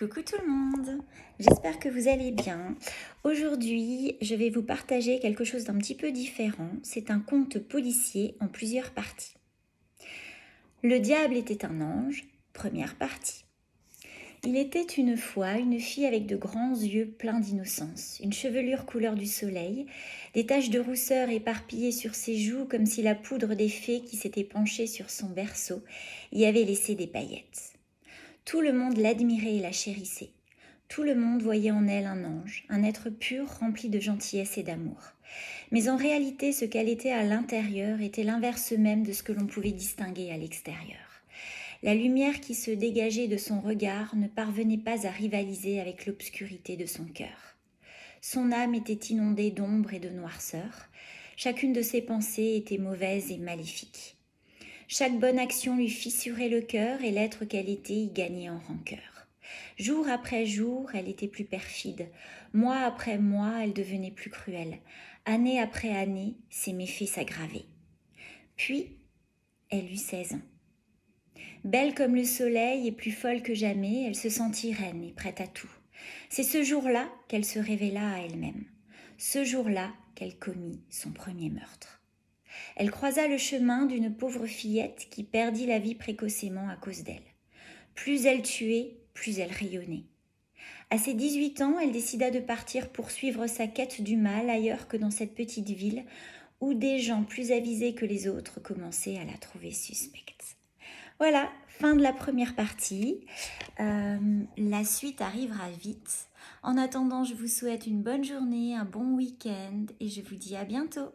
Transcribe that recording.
Coucou tout le monde, j'espère que vous allez bien. Aujourd'hui, je vais vous partager quelque chose d'un petit peu différent. C'est un conte policier en plusieurs parties. Le diable était un ange, première partie. Il était une fois une fille avec de grands yeux pleins d'innocence, une chevelure couleur du soleil, des taches de rousseur éparpillées sur ses joues comme si la poudre des fées qui s'était penchée sur son berceau y avait laissé des paillettes. Tout le monde l'admirait et la chérissait. Tout le monde voyait en elle un ange, un être pur rempli de gentillesse et d'amour. Mais en réalité, ce qu'elle était à l'intérieur était l'inverse même de ce que l'on pouvait distinguer à l'extérieur. La lumière qui se dégageait de son regard ne parvenait pas à rivaliser avec l'obscurité de son cœur. Son âme était inondée d'ombre et de noirceur. Chacune de ses pensées était mauvaise et maléfique. Chaque bonne action lui fissurait le cœur et l'être qu'elle était y gagnait en rancœur. Jour après jour, elle était plus perfide. Mois après mois, elle devenait plus cruelle. Année après année, ses méfaits s'aggravaient. Puis, elle eut 16 ans. Belle comme le soleil et plus folle que jamais, elle se sentit reine et prête à tout. C'est ce jour-là qu'elle se révéla à elle-même. Ce jour-là qu'elle commit son premier meurtre. Elle croisa le chemin d'une pauvre fillette qui perdit la vie précocement à cause d'elle. Plus elle tuait, plus elle rayonnait. À ses 18 ans, elle décida de partir poursuivre sa quête du mal ailleurs que dans cette petite ville où des gens plus avisés que les autres commençaient à la trouver suspecte. Voilà, fin de la première partie. La suite arrivera vite. En attendant, je vous souhaite une bonne journée, un bon week-end et je vous dis à bientôt.